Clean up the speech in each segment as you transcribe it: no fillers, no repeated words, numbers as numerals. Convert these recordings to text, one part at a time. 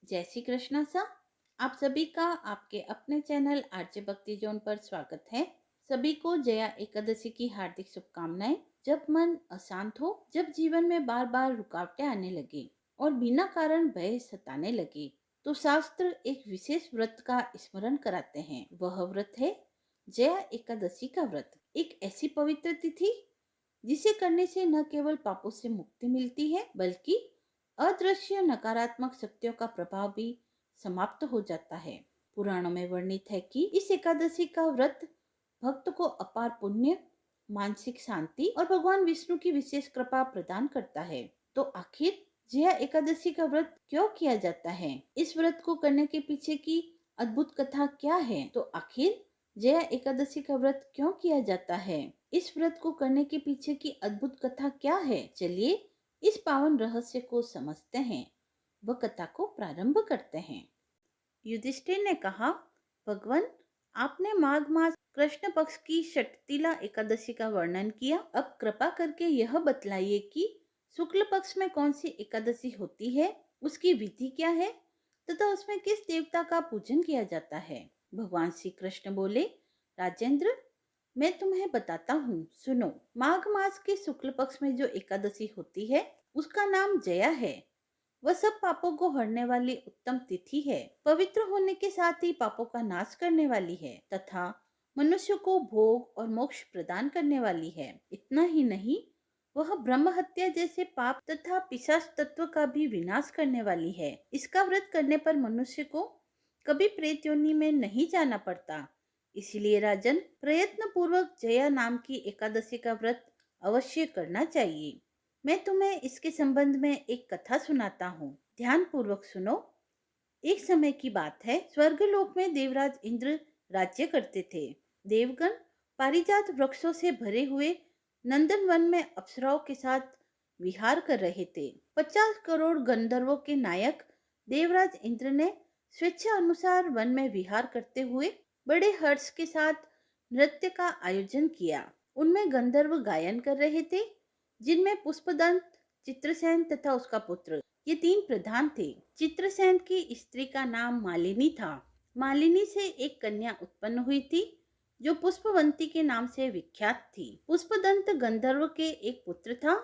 जय श्री कृष्णा सा। आप सभी का आपके अपने चैनल आरजे भक्ति जोन पर स्वागत है। सभी को जया एकादशी की हार्दिक शुभकामनाएं। जब मन अशांत हो, जब जीवन में बार बार रुकावटें आने लगे और बिना कारण भय सताने लगे, तो शास्त्र एक विशेष व्रत का स्मरण कराते हैं। वह व्रत है जया एकादशी का व्रत। एक ऐसी पवित्र तिथि जिसे करने से न केवल पापों से मुक्ति मिलती है, बल्कि अदृश्य नकारात्मक शक्तियों का प्रभाव भी समाप्त हो जाता है। पुराणों में वर्णित है कि इस एकादशी का व्रत भक्त को अपार पुण्य, मानसिक शांति और भगवान विष्णु की विशेष कृपा प्रदान करता है। तो आखिर जया एकादशी का व्रत क्यों किया जाता है? इस व्रत को करने के पीछे की अद्भुत कथा क्या है? तो आखिर जया एकादशी का व्रत क्यों किया जाता है? इस व्रत को करने के पीछे की अद्भुत कथा क्या है? चलिए इस पावन रहस्य को समझते हैं व कथा को प्रारंभ करते हैं। युधिष्ठिर ने कहा, भगवान, आपने माघ मास कृष्ण पक्ष की षटतिला एकादशी का वर्णन किया। अब कृपा करके यह बतलाइए कि शुक्ल पक्ष में कौन सी एकादशी होती है, उसकी विधि क्या है तथा उसमें किस देवता का पूजन किया जाता है। भगवान श्री कृष्ण बोले, राजेंद्र, मैं तुम्हें बताता हूँ, सुनो। माघ मास के शुक्ल पक्ष में जो एकादशी होती है, उसका नाम जया है। वह सब पापों को हरने वाली उत्तम तिथि है। पवित्र होने के साथ ही पापों का नाश करने वाली है तथा मनुष्य को भोग और मोक्ष प्रदान करने वाली है। इतना ही नहीं, वह ब्रह्म हत्या जैसे पाप तथा पिशाच तत्व का भी विनाश करने वाली है। इसका व्रत करने पर मनुष्य को कभी प्रेत योनि में नहीं जाना पड़ता। इसलिए राजन, प्रयत्न पूर्वक जया नाम की एकादशी का व्रत अवश्य करना चाहिए। मैं तुम्हें इसके संबंध में एक कथा सुनाता हूँ, ध्यान पूर्वक सुनो। एक समय की बात है, स्वर्गलोक में देवराज इंद्र राज्य करते थे। देवगण पारिजात वृक्षों से भरे हुए नंदन वन में अप्सराओं के साथ विहार कर रहे थे। 50 करोड़ गंधर्वों के नायक देवराज इंद्र ने स्वेच्छा अनुसार वन में विहार करते हुए बड़े हर्ष के साथ नृत्य का आयोजन किया। उनमें गंधर्व गायन कर रहे थे, जिनमें पुष्पदंत, चित्रसेन तथा उसका पुत्र, ये 3 प्रधान थे। चित्रसेन की स्त्री का नाम मालिनी था। मालिनी से एक कन्या उत्पन्न हुई थी जो पुष्पवंती के नाम से विख्यात थी। पुष्पदंत गंधर्व के एक पुत्र था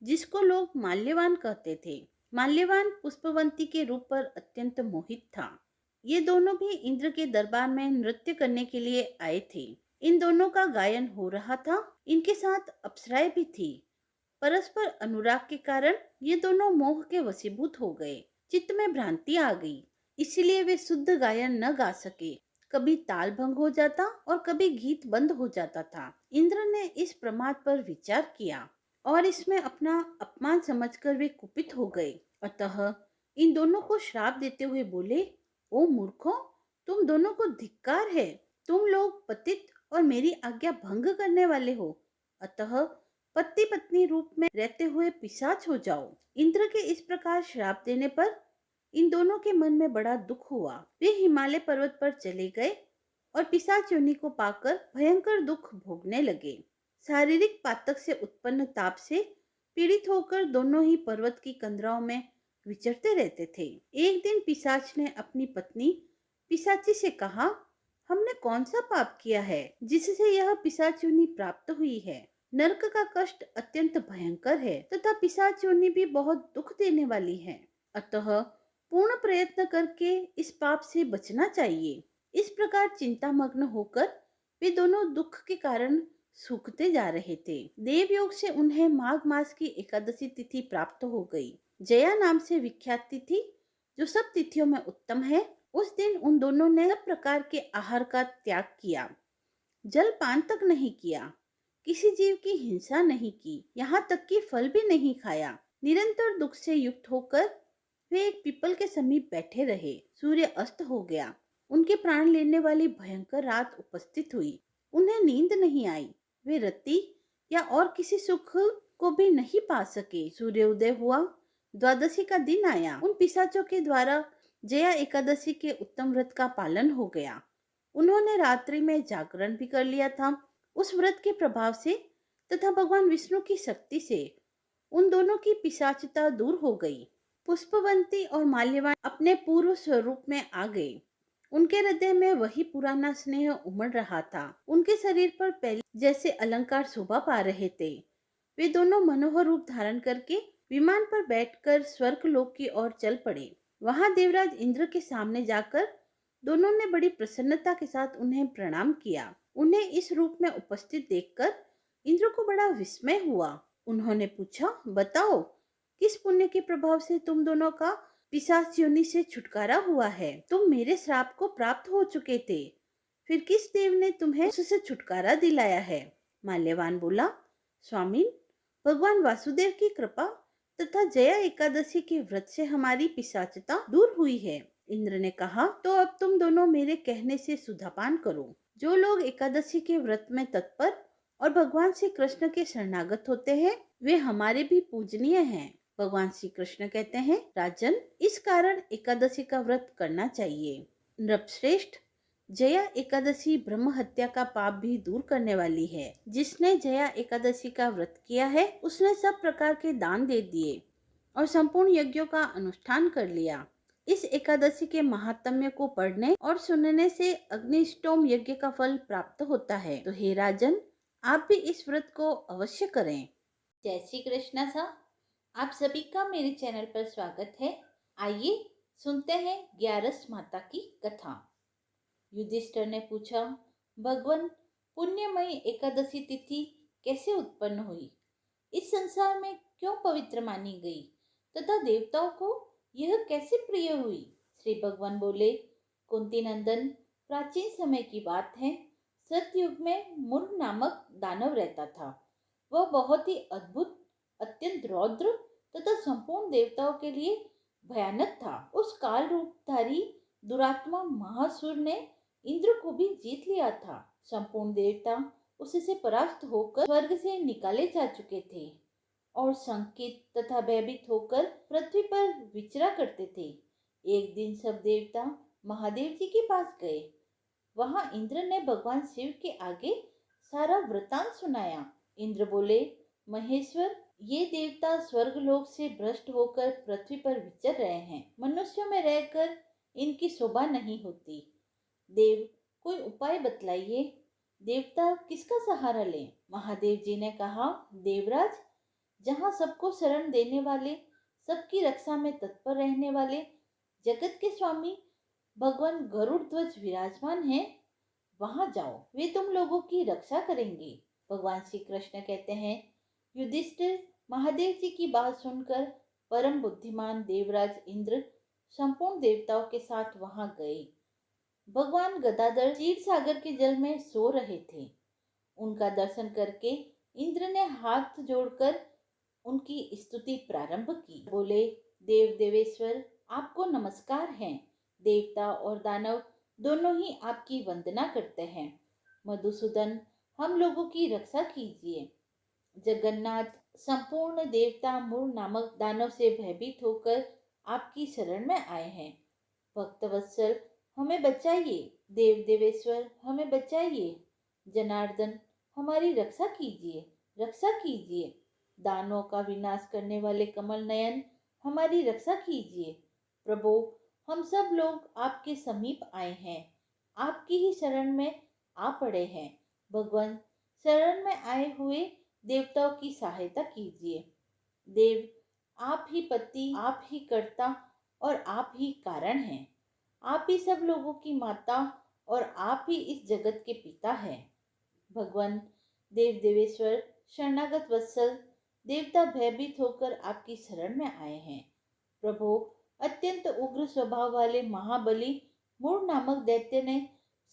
जिसको लोग माल्यवान कहते थे। माल्यवान पुष्पवंती के रूप पर अत्यंत मोहित था। ये दोनों भी इंद्र के दरबार में नृत्य करने के लिए आए थे। इन दोनों का गायन हो रहा था। इनके साथ अप्सराएं भी थी। परस्पर अनुराग के कारण ये दोनों मोह के वशीभूत हो गए। चित्त में भ्रांति आ गई, इसलिए वे शुद्ध गायन न गा सके। कभी ताल भंग हो जाता और कभी गीत बंद हो जाता था। इंद्र ने इस प्रमाद पर विचार किया और इसमें अपना अपमान समझकर वे कुपित हो गए। अतः इन दोनों को श्राप देते हुए बोले, ओ मूर्खों, तुम दोनों को धिक्कार है। तुम लोग पतित और मेरी आज्ञा भंग करने वाले हो। अतः पति पत्नी रूप में रहते हुए पिशाच हो जाओ। इंद्र के इस प्रकार श्राप देने पर इन दोनों के मन में बड़ा दुख हुआ। वे हिमालय पर्वत पर चले गए और पिशाच योनि को पाकर भयंकर दुख भोगने लगे। शारीरिक पातक से उत्पन्न ताप से पीड़ित होकर दोनों ही पर्वत की कंदराओं में विचरते रहते थे। एक दिन पिशाच ने अपनी पत्नी पिशाची से कहा, हमने कौन सा पाप किया है जिससे यह पिशाच योनि प्राप्त हुई है? नरक का कष्ट अत्यंत भयंकर है तथा पिशाच योनि भी बहुत दुख देने वाली है। अतः पूर्ण प्रयत्न करके इस पाप से बचना चाहिए। इस प्रकार चिंतामग्न होकर वे दोनों दुख के कारण सूखते जा रहे थे। देवयोग से उन्हें माघ मास की एकादशी तिथि प्राप्त हो गई। जया नाम से विख्यात तिथि, जो सब तिथियों में उत्तम है। उस दिन उन दोनों ने सब प्रकार के आहार का त्याग किया, जल पान तक नहीं किया, किसी जीव की हिंसा नहीं की, यहाँ तक कि फल भी नहीं खाया। निरंतर दुख से युक्त होकर वे एक पीपल के समीप बैठे रहे। सूर्य अस्त हो गया। उनके प्राण लेने वाली भयंकर रात उपस्थित हुई। उन्हें नींद नहीं आई। वे रति या और किसी सुख को भी नहीं पा सके। सूर्य उदय हुआ। द्वादशी का दिन आया। उन पिशाचों के द्वारा जया एकादशी के उत्तम व्रत का पालन हो गया। उन्होंने रात्रि में जागरण भी कर लिया था। उस व्रत के प्रभाव से तथा भगवान विष्णु की शक्ति से उन दोनों की पिशाचता दूर हो गई। पुष्पवंती और माल्यवान अपने पूर्व स्वरूप में आ गए। उनके हृदय में वही पुराना स्नेह उमड़ रहा था। उनके शरीर पर पहले जैसे अलंकार शोभा पा रहे थे। वे दोनों मनोहर रूप धारण करके विमान पर बैठकर स्वर्गलोक की ओर चल पड़े। वहां देवराज इंद्र के सामने जाकर दोनों ने बड़ी प्रसन्नता के साथ उन्हें प्रणाम किया। उन्हें इस रूप में उपस्थित देखकर इंद्र को बड़ा विस्मय हुआ। उन्होंने पूछा, बताओ, किस पुण्य के प्रभाव से तुम दोनों का पिशाच योनि से छुटकारा हुआ है? तुम मेरे श्राप को प्राप्त हो चुके थे, फिर किस देव ने तुम्हें उससे छुटकारा दिलाया है? माल्यवान बोला, स्वामी, भगवान वासुदेव की कृपा तथा जया एकादशी के व्रत से हमारी पिशाचता दूर हुई है। इंद्र ने कहा, तो अब तुम दोनों मेरे कहने से सुधापान करो। जो लोग एकादशी के व्रत में तत्पर और भगवान श्री कृष्ण के शरणागत होते हैं, वे हमारे भी पूजनीय हैं। भगवान श्री कृष्ण कहते हैं, राजन, इस कारण एकादशी का व्रत करना चाहिए। नृपश्रेष्ठ, जया एकादशी ब्रह्म हत्या का पाप भी दूर करने वाली है। जिसने जया एकादशी का व्रत किया है, उसने सब प्रकार के दान दे दिए और संपूर्ण यज्ञों का अनुष्ठान कर लिया। इस एकादशी के महात्म्य को पढ़ने और सुनने से अग्निष्टोम यज्ञ का फल प्राप्त होता है। तो हे राजन, आप भी इस व्रत को अवश्य करें। जय श्री कृष्ण सा। आप सभी का मेरे चैनल पर स्वागत है। आइए सुनते हैं ग्यारस माता की कथा। युधिष्ठिर ने पूछा, भगवान, पुण्यमयी एकादशी तिथि कैसे उत्पन्न हुई? इस संसार में क्यों पवित्र मानी गई तथा देवताओं को यह कैसे प्रिय हुई? श्री भगवान बोले, कुंती नंदन, प्राचीन समय की बात है। सतयुग में मुर नामक दानव रहता था। वह बहुत ही अद्भुत, अत्यंत रौद्र तथा संपूर्ण देवताओं के लिए भयानक था। उस काल रूपधारी दुरात्मा महासुर ने इंद्र को भी जीत लिया था। संपूर्ण देवता उससे परास्त होकर स्वर्ग से निकाले जा चुके थे और संकित तथा भयभीत होकर पृथ्वी पर विचरा करते थे। एक दिन सब देवता महादेव जी के पास गए। वहां इंद्र ने भगवान शिव के आगे सारा वृतांत सुनाया। इंद्र बोले, महेश्वर, ये देवता स्वर्गलोक से भ्रष्ट होकर पृथ्वी पर विचर रहे हैं। मनुष्यों में रहकर इनकी शोभा नहीं होती। देव, कोई उपाय बतलाइए। देवता किसका सहारा लें? महादेव जी ने कहा, देवराज, जहाँ सबको शरण देने वाले, सबकी रक्षा में तत्पर रहने वाले जगत के स्वामी भगवान गरुड़ ध्वज विराजमान हैं, वहां जाओ, वे तुम लोगों की रक्षा करेंगे। भगवान श्री कृष्ण कहते हैं, युधिष्ठिर महादेव जी की बात सुनकर परम बुद्धिमान देवराज इंद्र संपूर्ण देवताओं के साथ वहां गए। भगवान गदाधर क्षीर सागर के जल में सो रहे थे। उनका दर्शन करके इंद्र ने हाथ जोड़कर उनकी स्तुति प्रारंभ की। बोले, देव देवेश्वर, आपको नमस्कार है। देवता और दानव दोनों ही आपकी वंदना करते हैं। मधुसूदन, हम लोगों की रक्षा कीजिए। जगन्नाथ, संपूर्ण देवता मूर नामक दानव से भयभीत होकर आपकी शरण में आए हैं। भक्तवत्सल, हमें बचाइए। देव देवेश्वर, हमें बचाइए। जनार्दन, हमारी रक्षा कीजिए, रक्षा कीजिए। दानों का विनाश करने वाले कमल नयन, हमारी रक्षा कीजिए। प्रभु, हम सब लोग आपके समीप आए हैं, आपकी ही शरण में आ पड़े हैं। भगवान, शरण में आए हुए देवताओं की सहायता कीजिए। देव, आप ही पति, आप ही कर्ता और आप ही कारण हैं। आप ही सब लोगों की माता और आप ही इस जगत के पिता हैं। भगवान, देव देवेश्वर, शरणागत वत्सल, देवता भयभीत होकर आपकी शरण में आए हैं। प्रभु, अत्यंत उग्र स्वभाव वाले महाबली मूर नामक दैत्य ने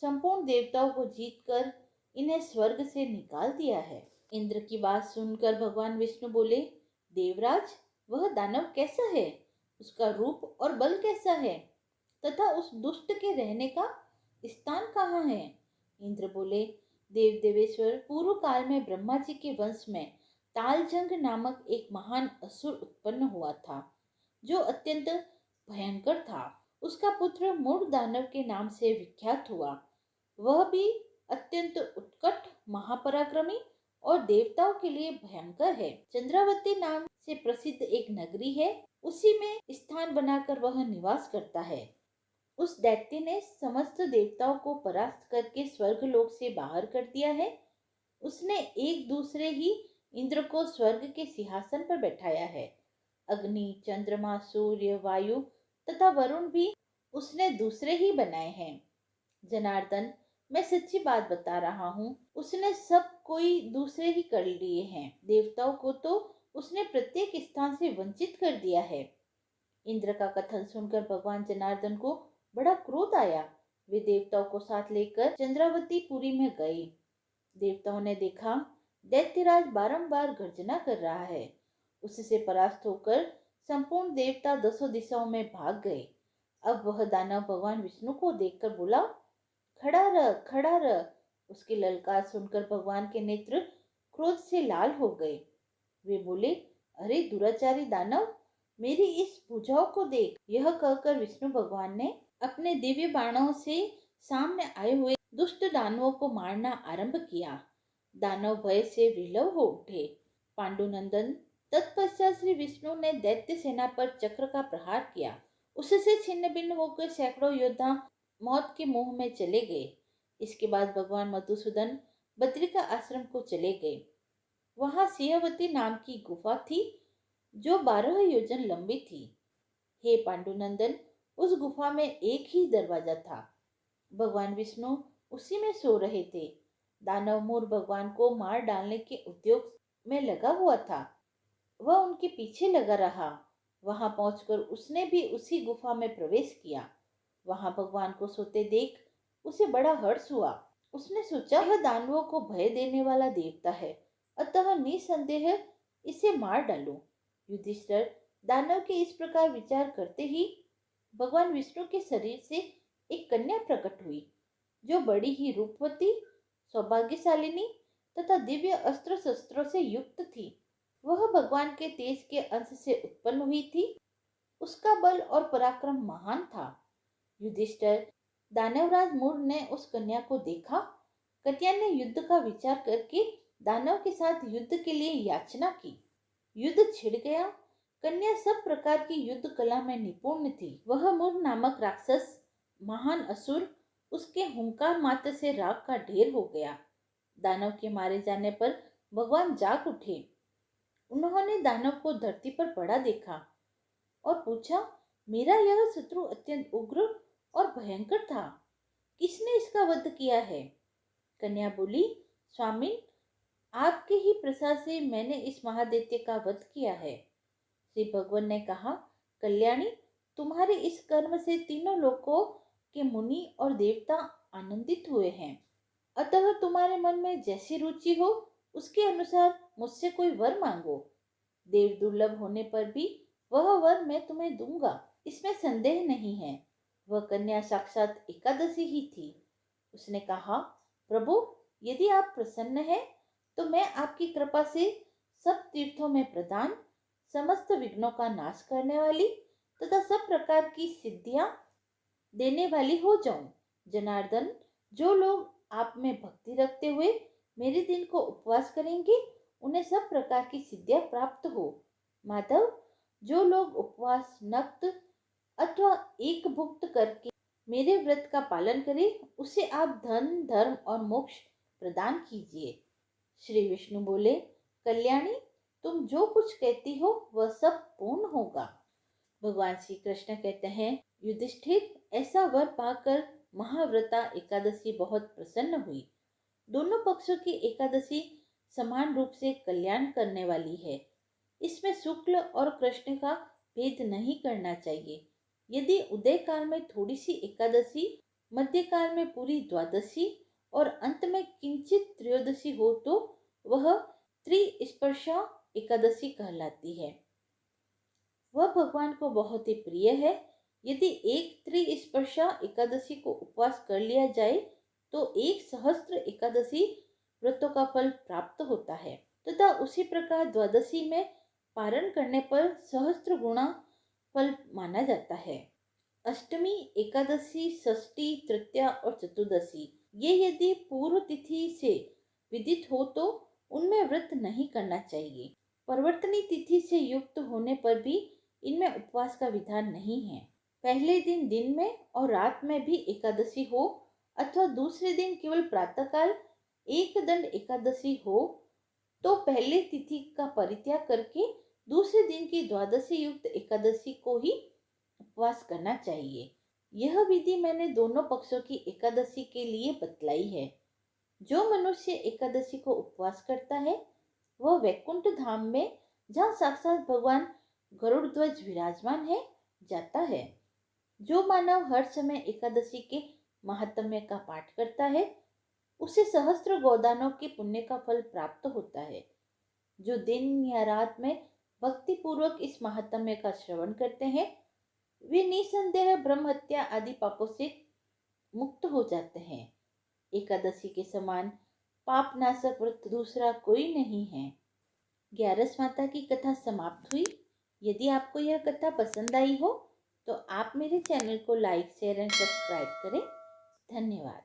संपूर्ण देवताओं को जीतकर इन्हें स्वर्ग से निकाल दिया है। इंद्र की बात सुनकर भगवान विष्णु बोले, देवराज, वह दानव कैसा है? उसका रूप और बल कैसा है तथा उस दुष्ट के रहने का स्थान कहाँ है? इंद्र बोले, देव देवेश्वर, पूर्व काल में ब्रह्मा जी के वंश में तालजंग नामक एक महान असुर उत्पन्न हुआ था, जो अत्यंत भयंकर था। उसका पुत्र मूढ़ दानव के नाम से विख्यात हुआ। वह भी अत्यंत उत्कट, महापराक्रमी और देवताओं के लिए भयंकर है। चंद्रावती नाम से प्रसिद्ध एक नगरी है, उसी में स्थान बनाकर वह निवास करता है। उस दैत्य ने समस्त देवताओं को परास्त करके स्वर्गलोक से बाहर कर दिया है। उसने एक दूसरे ही इंद्र को स्वर्ग के सिंहासन पर बैठाया है। अग्नि, चंद्रमा, सूर्य, वायु तथा वरुण भी उसने दूसरे ही बनाए हैं। जनार्दन, मैं सच्ची बात बता रहा हूँ, उसने सब कोई दूसरे ही कर लिए हैं। देवताओं को तो उसने प्रत्येक स्थान से वंचित कर दिया है। इंद्र का कथन सुनकर भगवान जनार्दन को बड़ा क्रोध आया। वे देवताओं को साथ लेकर चंद्रावतीपुरी में गए। देवताओं ने देखा दैत्यराज बारंबार गर्जना कर रहा है। उससे परास्त होकर संपूर्ण देवता दसों दिशाओं में भाग गए। अब वह दानव भगवान विष्णु को देखकर बोला, खड़ा रह, खड़ा रह। उसकी ललकार सुनकर भगवान के नेत्र क्रोध से लाल हो गए। वे बोले, अरे दुराचारी दानव, मेरी इस भुजाओं को देख। यह कहकर विष्णु भगवान ने अपने दिव्य बाणों से सामने आए हुए दुष्ट दानवों को मारना आरंभ किया। दानव भय से विलव हो उठे। पांडुनंदन, तत्पश्चात श्री विष्णु ने दैत्य सेना पर चक्र का प्रहार किया। उससे छिन्न भिन्न होकर सैकड़ों योद्धा मौत के मुंह में चले गए। इसके बाद भगवान मधुसूदन बद्रिका आश्रम को चले गए। वहां सिंहवती नाम की गुफा थी जो 12 योजन लंबी थी। हे पांडुनंदन, उस गुफा में एक ही दरवाजा था। भगवान विष्णु उसी में सो रहे थे। दानव मूर भगवान को मार डालने के उद्योग में लगा हुआ था। वह उनके पीछे लगा रहा। वहां पहुंचकर उसने भी उसी गुफा में प्रवेश किया। वहां भगवान को सोते देख उसे बड़ा हर्ष हुआ। उसने सोचा, यह दानवों को भय देने वाला देवता है, अतः निसंदेह इसे मार डालूं। युधिष्ठिर, दानव के इस प्रकार विचार करते ही भगवान विष्णु के शरीर से एक कन्या प्रकट हुई, जो बड़ी ही रूपवती, सौभाग्यशालिनी तथा दिव्य अस्त्र शस्त्रों से युक्त थी। वह भगवान के तेज के अंश से उत्पन्न हुई थी। उसका बल और पराक्रम महान था। युधिष्ठिर, दानवराज मूर ने उस कन्या को देखा। कन्या ने युद्ध का विचार करके दानव के साथ युद्ध के लिए याचना की। युद्ध छिड़ गया। कन्या सब प्रकार की युद्ध कला में निपुण थी। वह मूर नामक राक्षस, महान असुर, उसके हुंकार मात्र से राख का ढेर हो गया। दानव के मारे जाने पर भगवान जाग उठे। उन्होंने दानव को धरती पर पड़ा देखा और पूछा, मेरा यह शत्रु अत्यंत उग्र और भयंकर था, किसने इसका वध किया है? कन्या बोली, स्वामी, आपके ही प्रसाद से मैंने इस महादैत्य का वध किया है। श्री भगवान ने कहा, कल्याणी, तुम्हारे इस कर्म से तीनों लोकों के मुनि और देवता आनंदित हुए हैं। अतः तुम्हारे मन में जैसी रुचि हो उसके अनुसार मुझसे कोई वर मांगो। देव दुर्लभ होने पर भी वह वर मैं तुम्हें दूंगा, इसमें संदेह नहीं है। वह कन्या साक्षात एकादशी ही थी। उसने कहा, प्रभु, यदि आप प्रसन्न हैं तो मैं आपकी कृपा से सब तीर्थों में प्रदान, समस्त विघ्नों का नाश करने वाली तथा सब प्रकार की सिद्धियां देने वाली हो जाऊं। जनार्दन, जो लोग आप में भक्ति रखते हुए मेरे दिन को उपवास करेंगे, उन्हें सब प्रकार की सिद्धियां प्राप्त हो। माधव, जो लोग उपवास, नक्त अथवा एक भुक्त करके मेरे व्रत का पालन करे, उसे आप धन, धर्म और मोक्ष प्रदान कीजिए। श्री विष्णु बोले, कल्याणी, तुम जो कुछ कहती हो वह सब पूर्ण होगा। भगवान श्री कृष्ण कहते हैं, युधिष्ठिर, ऐसा वर पाकर महाव्रता एकादशी बहुत प्रसन्न हुई। दोनों पक्षों की एकादशी समान रूप से कल्याण करने वाली है। इसमें शुक्ल और कृष्ण का भेद नहीं करना चाहिए। यदि उदय काल में थोड़ी सी एकादशी, मध्य काल में पूरी द्वादशी और अंत में किंचित त्रयोदशी हो तो वह त्रिस्पर्शा एकादशी कहलाती है। वह भगवान को बहुत ही प्रिय है। यदि एक त्रिस्पर्शा एकादशी को उपवास कर लिया जाए तो 1 सहस्त्र एकादशी व्रतों का फल प्राप्त होता है तथा उसी प्रकार द्वादशी में पारण करने पर सहस्त्र गुणा फल माना जाता है। अष्टमी, एकादशी, षष्ठी, तृतीया और चतुर्दशी ये यदि पूर्व तिथि से विदित हो तो उनमें व्रत नहीं करना चाहिए। परिवर्तनी तिथि से युक्त होने पर भी इनमें उपवास का विधान नहीं है। पहले दिन दिन में और रात में भी एकादशी हो अथवा दूसरे दिन केवल प्रातःकाल एक दंड एकादशी हो तो पहले तिथि का परित्याग करके दूसरे दिन की द्वादशी युक्त एकादशी को ही उपवास करना चाहिए। यह विधि मैंने दोनों पक्षों की एकादशी के लिए बतलाई है। जो मनुष्य एकादशी को उपवास करता है वह वैकुंठ धाम में, जहाँ साक्षात भगवान गरुड़ ध्वज विराजमान है, जाता है। जो मानव हर समय एकादशी के महात्म्य का पाठ करता है उसे सहस्त्र गोदानों के पुण्य का फल प्राप्त होता है। जो दिन या रात में भक्ति पूर्वक इस महात्म्य का श्रवण करते हैं वे निसंदेह ब्रह्म हत्या आदि पापों से मुक्त हो जाते हैं। एकादशी के समान पाप नाशक व्रत दूसरा कोई नहीं है। ग्यारस माता की कथा समाप्त हुई। यदि आपको यह कथा पसंद आई हो तो आप मेरे चैनल को लाइक, शेयर एंड सब्सक्राइब करें। धन्यवाद।